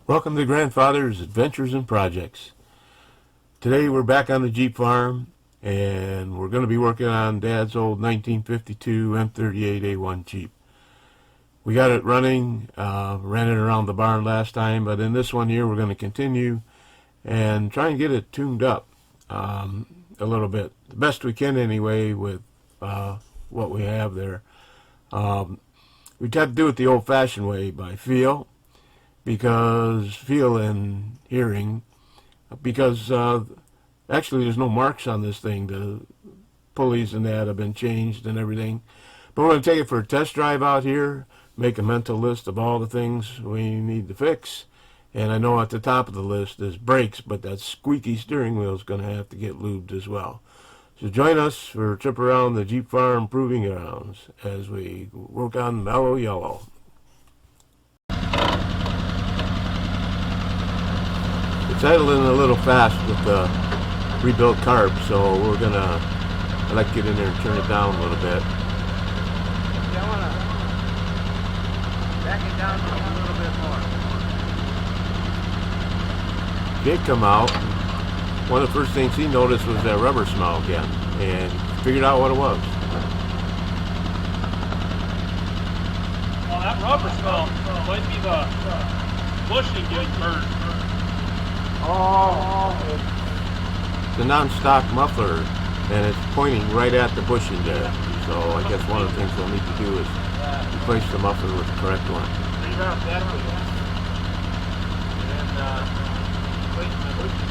Welcome to Grandfather's Adventures and Projects. Today we're back on the Jeep farm and we're going to be working on Dad's old 1952 M38A1 Jeep. We got it running, ran it around the barn last time, but in this one here we're going to continue and try and get it tuned up a little bit. The best we can anyway with what we have there. We got to do it the old-fashioned way by feel. Because feel and hearing, because actually there's no marks on this thing. The pulleys and that have been changed and everything. But we're going to take it for a test drive out here, make a mental list of all the things we need to fix. And I know at the top of the list is brakes, but that squeaky steering wheel is going to have to get lubed as well. So join us for a trip around the Jeep Farm Proving Grounds as we work on Mellow Yellow. It's idling a little fast with the rebuilt carb, so we're gonna, I like to get in there and turn it down a little bit. Yeah, I wanna back it down just a little bit more. Jake come out. One of the first things he noticed was that rubber smell again, and figured out what it was. Well, that rubber smell might be the bushing getting burned. Oh. It's a non-stock muffler, and it's pointing right at the bushing there. So I guess one of the things we'll need to do is replace the muffler with the correct one. And wait my bushing.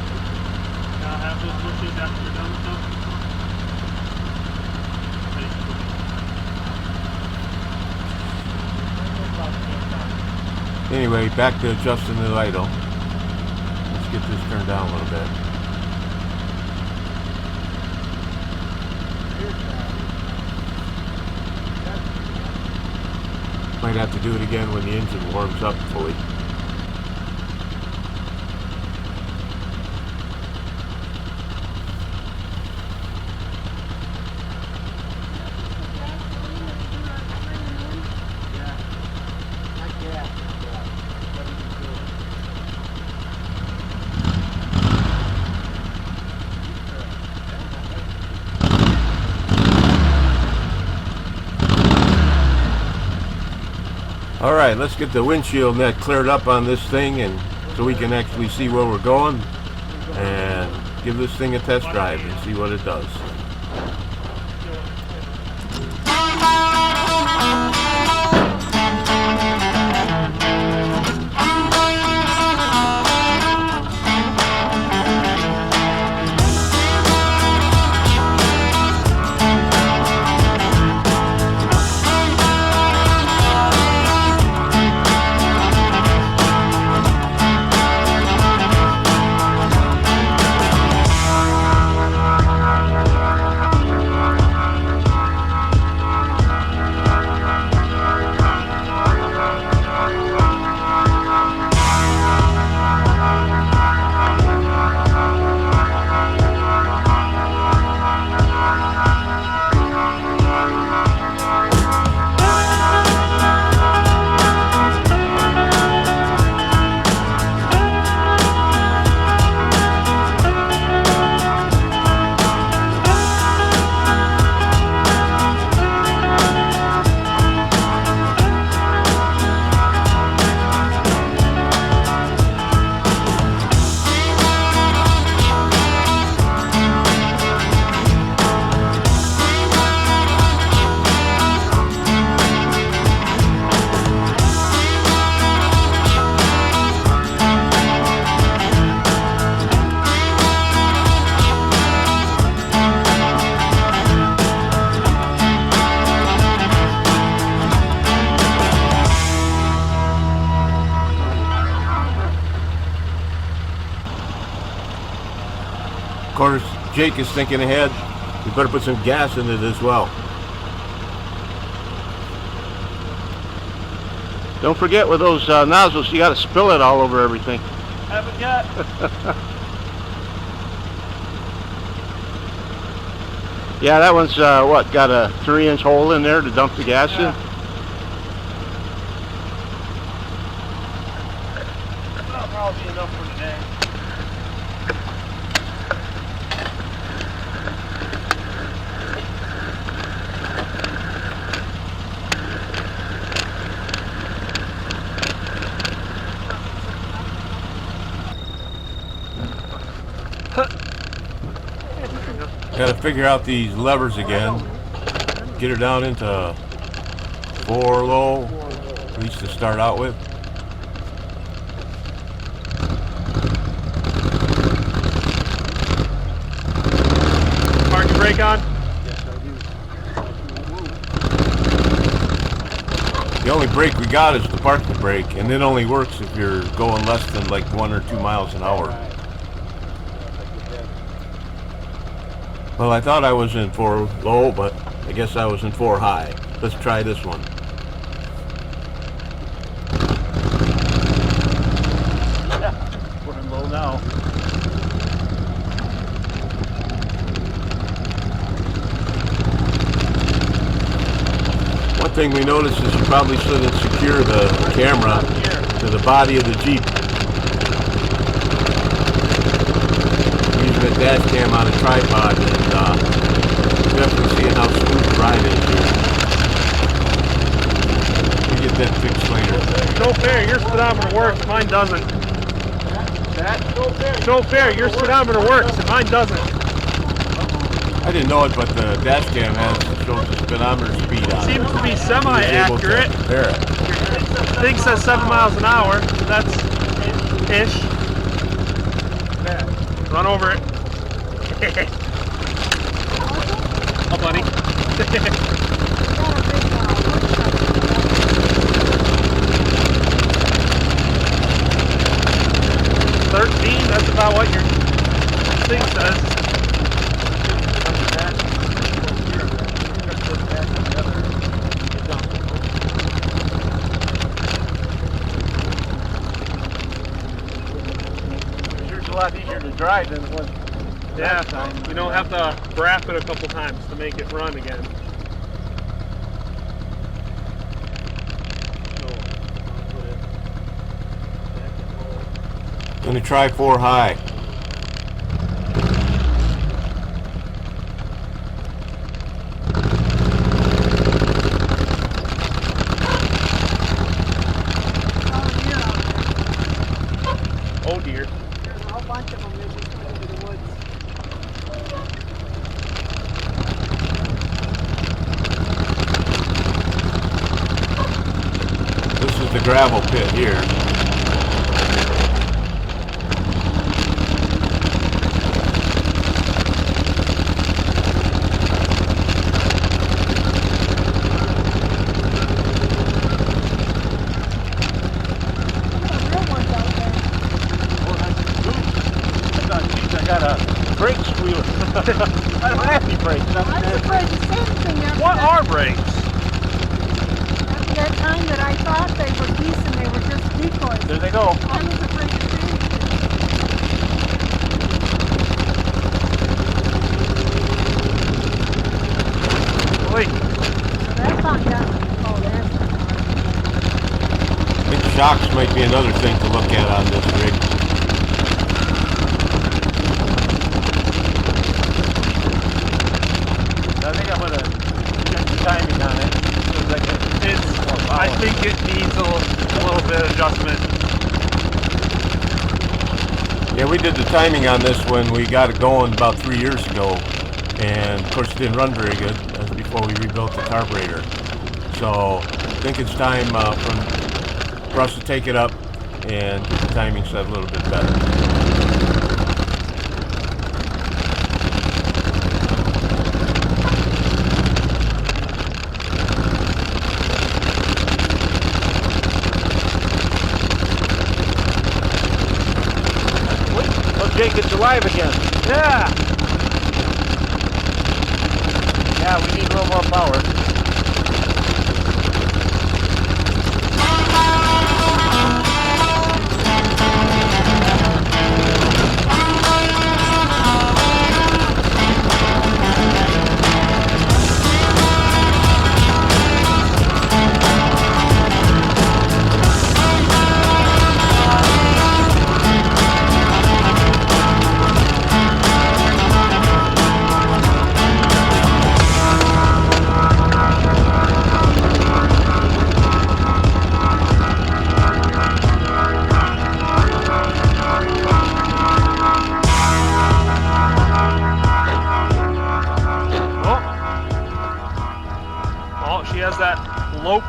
Now have those bushings after you're done with them. Anyway, back to adjusting the idle. Get this turned down a little bit. Might have to do it again when the engine warms up fully. All right, let's get the windshield net cleared up on this thing, and so we can actually see where we're going and give this thing a test drive and see what it does. Of course, Jake is thinking ahead. We better put some gas in it as well. Don't forget with those nozzles, you got to spill it all over everything. Haven't yet. Yeah, that one's what, got a 3-inch hole in there to dump the gas in? probably be enough for today. Got to figure out these levers again. Get her down into 4 low, at least to start out with. Parking brake on? The only brake we got is the parking brake, and it only works if you're going less than like 1 or 2 miles an hour. Well, I thought I was in 4 low, but I guess I was in 4 high. Let's try this one. Yeah, we're in low now. One thing we noticed is you probably shouldn't secure the camera to the body of the Jeep. We're using a dash cam on a tripod, and definitely seeing how smooth the ride is here. We get that fixed later. No fair, your speedometer works, mine doesn't. No fair, your speedometer works and mine doesn't. I didn't know it, but the dash cam shows the speedometer speed on it. Seems to be He was semi-accurate. able to compare it. Thing says 7 miles an hour. That's ish. Run over it. Oh, buddy. 13, that's about what your thing says. Sure, it's a lot easier to drive than it was. Yeah, you don't have to brap it a couple times to make it run again. Gonna try 4 high. Oh dear. There's a whole bunch of them that just went into the woods. This is the gravel pit here. Real ones out there. I got a brake squealer. I don't have any brakes. I'm surprised the same thing after What that, are brakes? after that time that I thought they were decent, they were just decoys. There they go. I was afraid to say anything. Wait. So that's on down. Oh, there's the I think shocks might be another thing to look at on this rig. I think I'm gonna check the timing on it. I think it needs a little bit of adjustment. Yeah, we did the timing on this when we got it going about 3 years ago, and of course it didn't run very good. That was before we rebuilt the carburetor. So I think it's time for us to take it up and get the timing set a little bit better. Well, Jake, it's alive again. Yeah. Yeah, we need a little more power.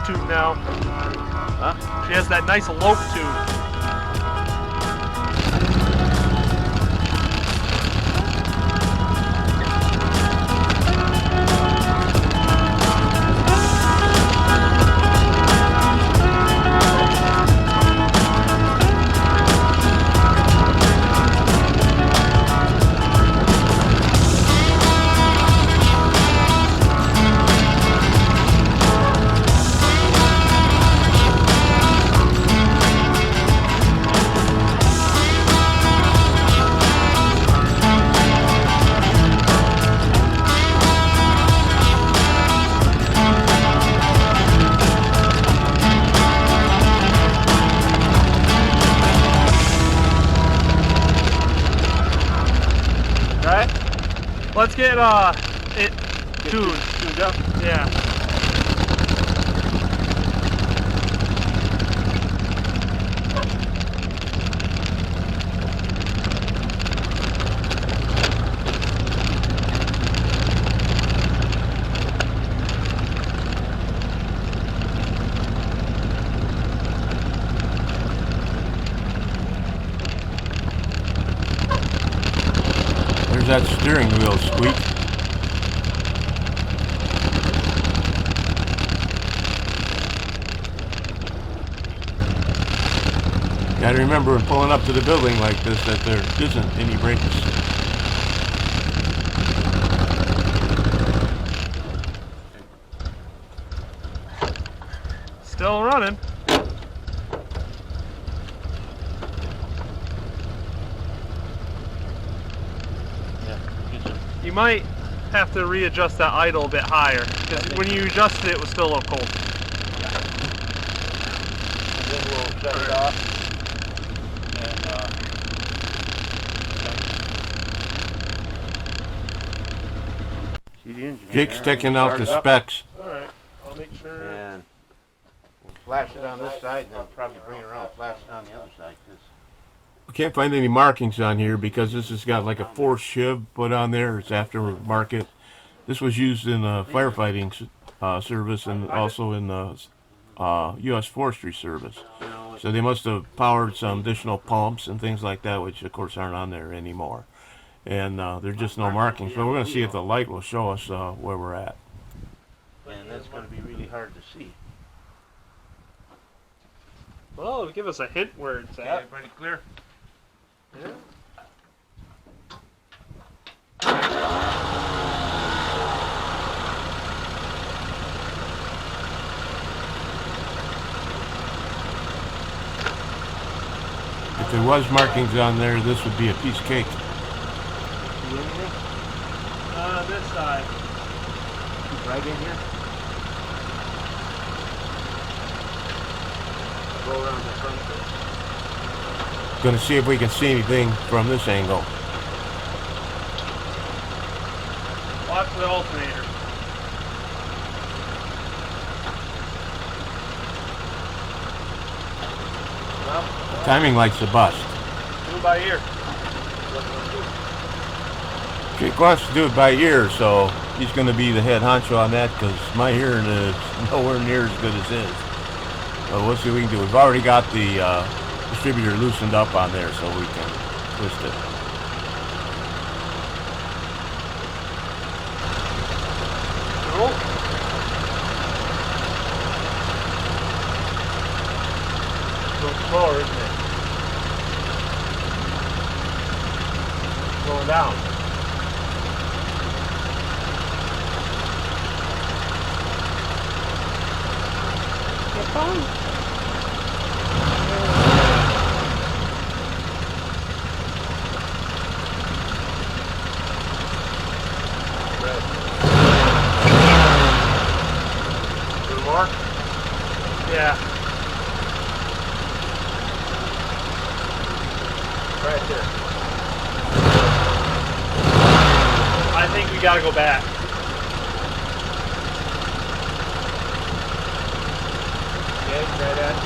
tube now. Huh? She has that nice elope tube. Let's get it tuned up. Yeah. There's that steering wheel squeak. Gotta remember when pulling up to the building like this that there isn't any brakes. Still running. You might have to readjust that idle a bit higher, because when you adjusted it was still a little cold. And then we'll shut it off. And see the engine. Jake's taking out the specs. Alright, I'll make sure. And we'll flash it on this side, and then probably bring it around and flash it on the other side. We can't find any markings on here because this has got like a forced shiv put on there. It's aftermarket. This was used in firefighting service and also in the U.S. Forestry Service. So they must have powered some additional pumps and things like that, which of course aren't on there anymore. And there's just no markings. But we're going to see if the light will show us where we're at. And that's going to be really hard to see. Well, it'll give us a hint where it's Okay, at. everybody clear? Yeah. If there was markings on there, this would be a piece of cake. See anything? This side. Right in here? Go around the front of it. Going to see if we can see anything from this angle. Watch the alternator. Well, Timing light's a bust. Do it by ear. Jake wants to do it by ear, so he's going to be the head honcho on that because my hearing is nowhere near as good as his. So we'll see what we can do. We've already got the distributor loosened up on there so we can twist it. Cool. going slower, isn't it? Going down. Your phone. More? Yeah. Right there. I think we gotta go back. Okay, try that.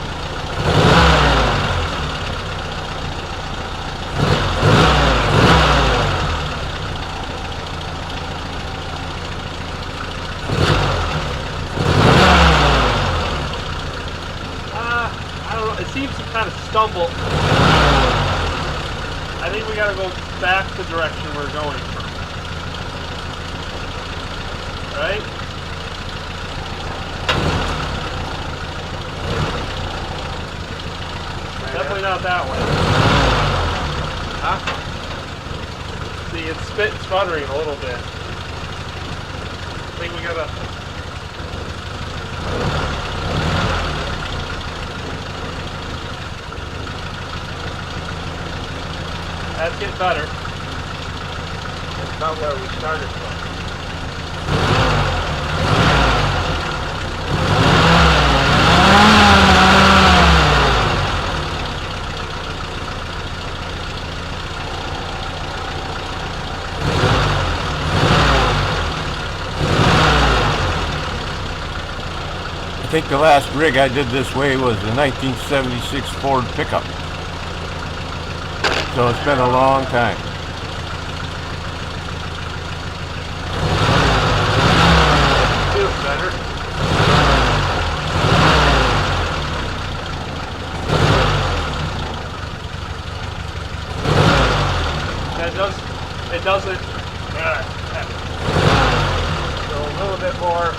It seems to kind of stumble. I think we gotta go back the direction we're going from. Right? Definitely not that way. Huh? See, it's sputtering a little bit. I think we gotta... That's getting better. That's not where we started from. I think the last rig I did this way was a 1976 Ford pickup. So it's been a long time. Feels better. It doesn't. So a little bit more.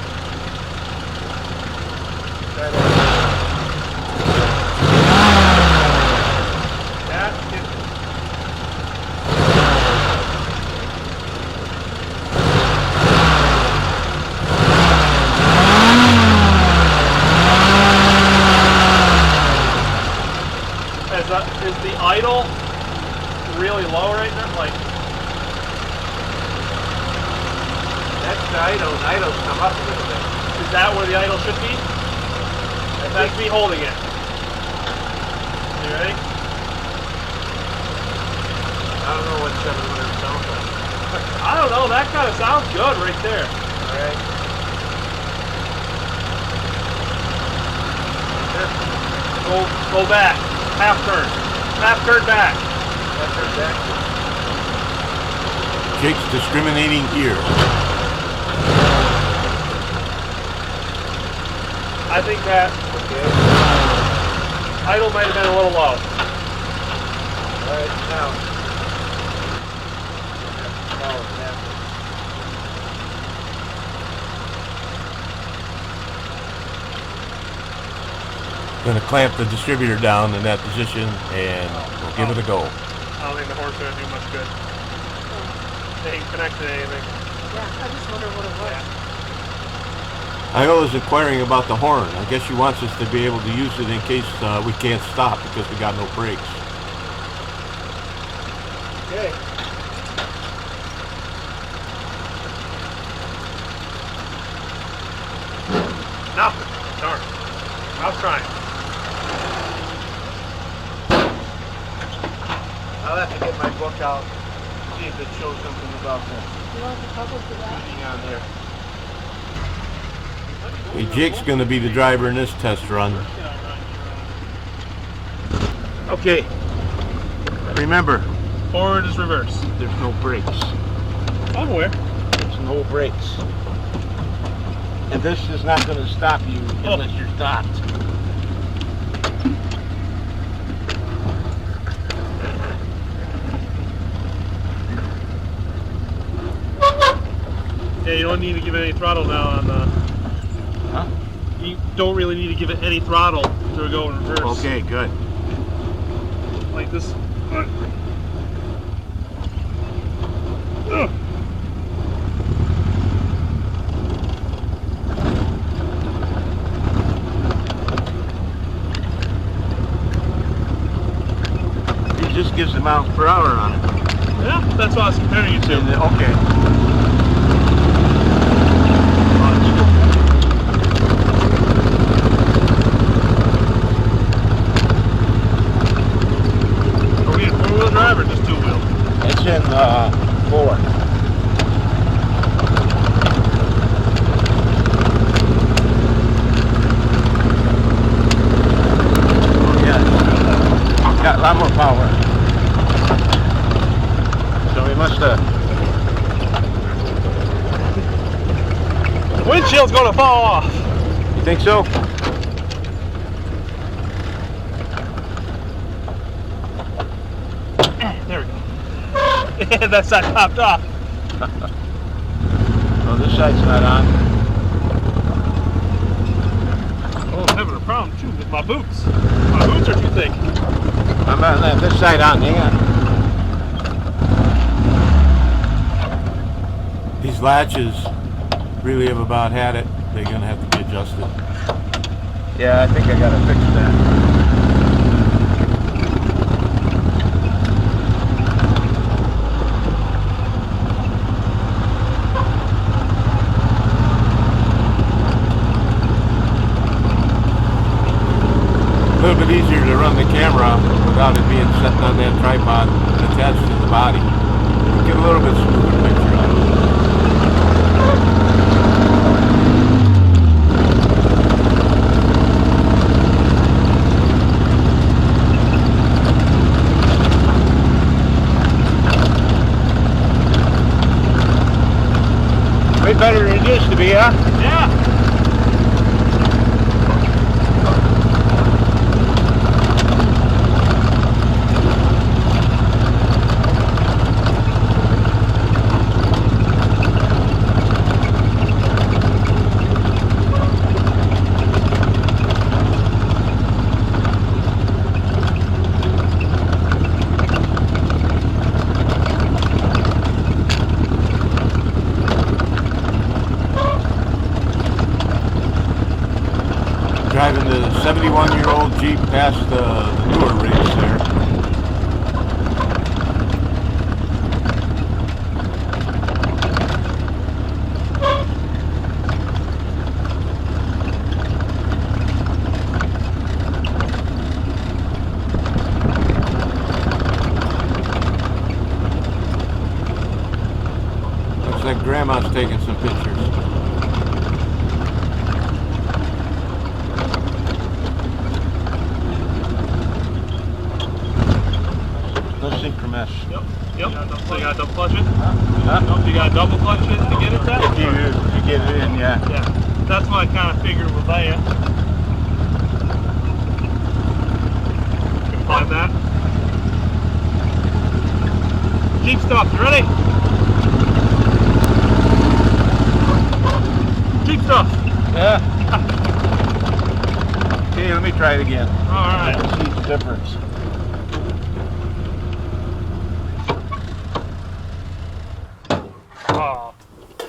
Is the idle really low right now? Like, That's the idle. The idle's come up a little bit. is that where the idle should be? That's me holding it. You ready? I don't know what 700 sounds like. I don't know. That kind of sounds good right there. Alright. Go back. Half turn. Half turn back. That's exactly. Jake's discriminating ear. I think that idle might have been a little low. Alright, now. Oh, yeah. Gonna clamp the distributor down in that position and we'll give it a go. I don't think the horse is going to do much good. They ain't connected to anything. Yeah, I just wonder what it was. I was inquiring about the horn. I guess she wants us to be able to use it in case we can't stop because we got no brakes. Okay. Nothing. Darn. I was trying. I'll have to get my book out, see if it shows something about the You want the cover for that? tuning on there. Hey, Jake's gonna be the driver in this test run. Okay. Remember, Forward is reverse. there's no brakes. I'm aware. There's no brakes. And this is not going to stop you unless you're stopped. Yeah, you don't need to give it any throttle now on the... Huh? You don't really need to give it any throttle to go in reverse. Okay, good. Like this. It just gives the miles per hour on it. Yeah, that's what I was comparing you to. Okay. Are we in four-wheel drive or just two-wheel? It's in 4. Got a lot more power. So we must Windshield's gonna fall off. You think so? And that side popped off. Oh, this side's not on. Oh, I'm having a problem too with my boots. My boots are too thick. I'm on this side on, hang on. These latches really have about had it. They're gonna have to be adjusted. Yeah, I think I gotta fix that. A little bit easier to run the camera without it being set on that tripod attached to the body. Get a little bit smoother picture of it. Way better than it used to be, huh? Yeah. Driving the 71-year-old Jeep past the newer rigs there. Looks like Grandma's taking some pictures. No synchromesh. Yep. So you got double clutch it? Huh? You got double clutch it to get it that? If you get it in, yeah. Yeah. That's what I kind of figured with that. Can find that. Jeep stuff, you ready? Jeep stuff. Yeah. Okay, let me try it again. Alright. See the difference. Oh.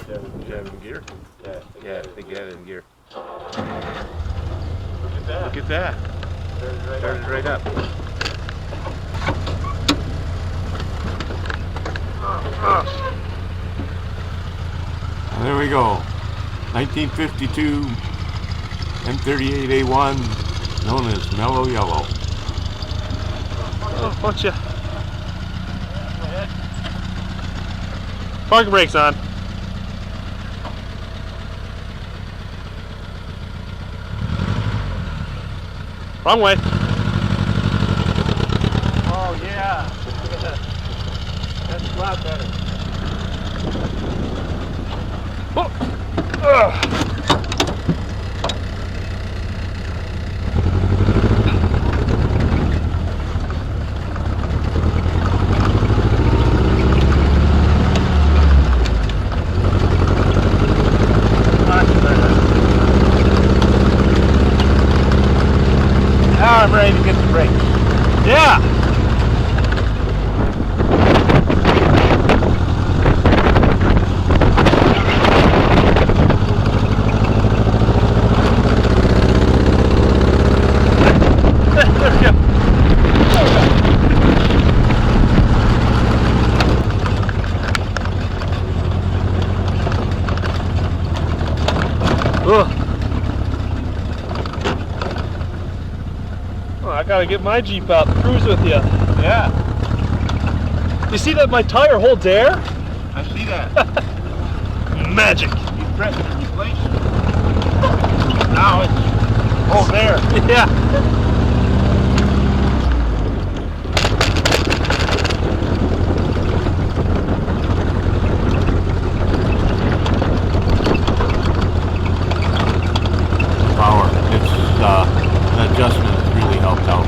You have it in gear? Yeah, I think you have it in gear. Look at that. Look at that. Started right up. There we go. 1952 M38A1, known as Mellow Yellow. Oh, bunch of parking brakes on. Wrong way. Oh yeah. That's a lot better. Oh. Ugh. Now I'm ready to get the brakes. Yeah. There we go. Ugh. Oh, I gotta get my Jeep out and cruise with you. Yeah, You see that my tire holds air? I see that. Magic. You press it and replace it. Now it's there. Yeah. Power. It's the adjustment has really helped out.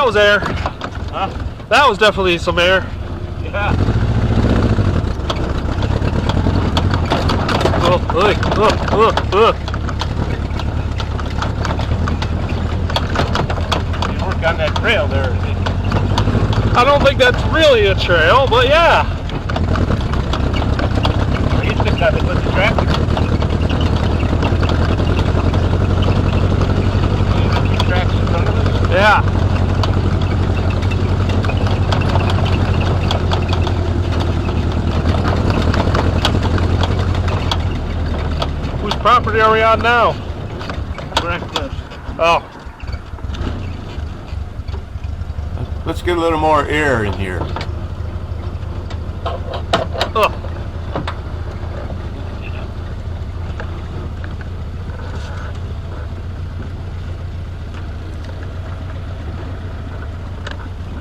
was air. Huh? That was definitely some air. Yeah. Look. You work on that trail there. I don't think that's really a trail, but yeah. You just got to put the traffic. Tracks in front of us. Yeah. Whose property are we on now? Breakfast. Oh. Let's get a little more air in here. Ugh.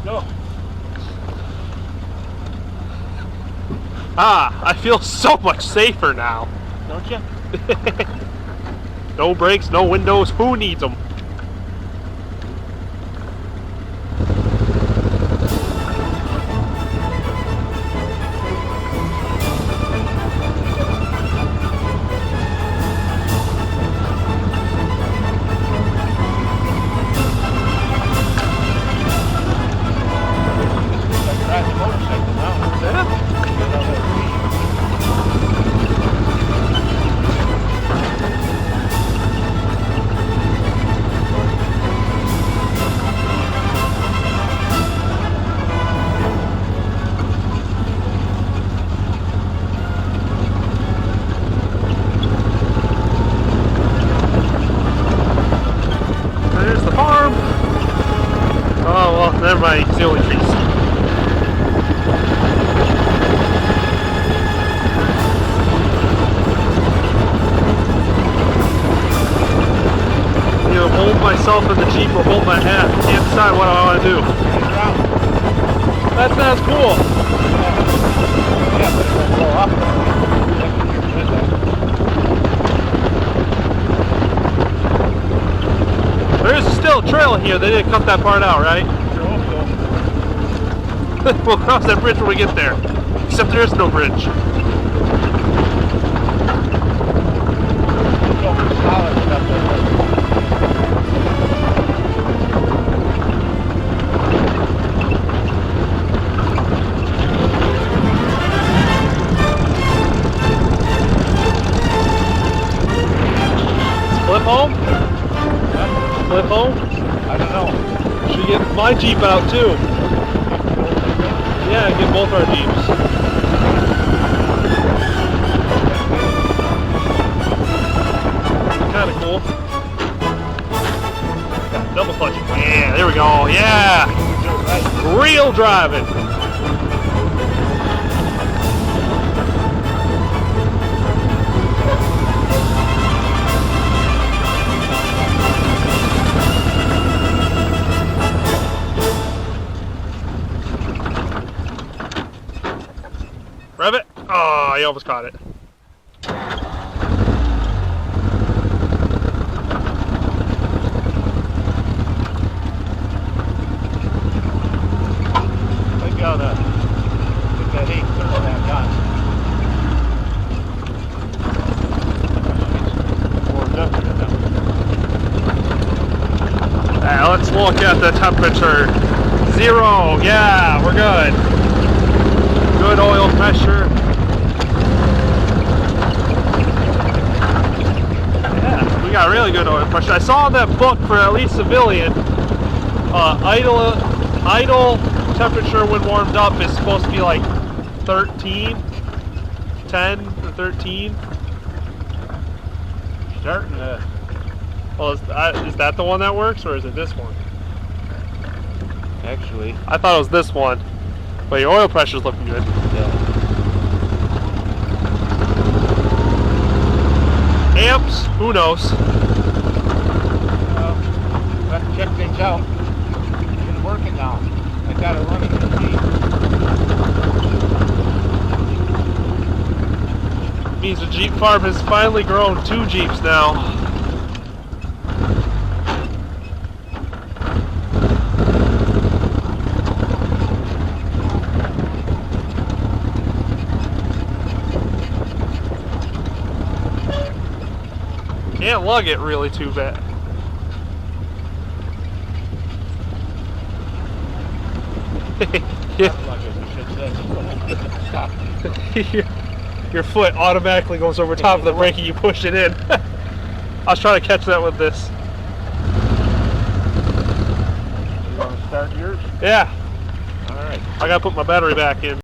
No. Ah, I feel so much safer now. Don't you? No brakes, no windows. Who needs them? Ride the motorcycle now. Get on There's the farm. Oh, well, never mind. It's the only trees. Either hold myself in the Jeep or hold my hat. Can't decide what I want to do. That sounds cool. Yeah, but it won't blow up. There's still a trail here. They didn't cut that part out, right? We'll cross that bridge when we get there. Except there is no bridge. Solid stuff there. Flip home? Huh? Flip home? I don't know. Should get my Jeep out too. Yeah, get both our Jeeps. Kinda cool. Double clutch. Yeah, there we go. Yeah! Real driving. Rev it. Oh, I almost caught it. I gotta get that heat clear back on. Let's look at the temperature. 0. Yeah, we're good. Good oil pressure. Yeah, we got really good oil pressure. I saw in that book for at least civilian, idle temperature when warmed up is supposed to be like 13, 10 to 13. Starting to. Well, is that the one that works, or is it this one? Actually. I thought it was this one, but your oil pressure's looking good. Yeah. Amps, who knows? Got to check things out. It's working now. I got it running in the Jeep. Means the Jeepfarm has finally grown 2 Jeeps now. can't lug it really too bad. Your foot automatically goes over top of the brake and you push it in. I was trying to catch that with this. You want to start yours? Yeah. All right. I gotta put my battery back in.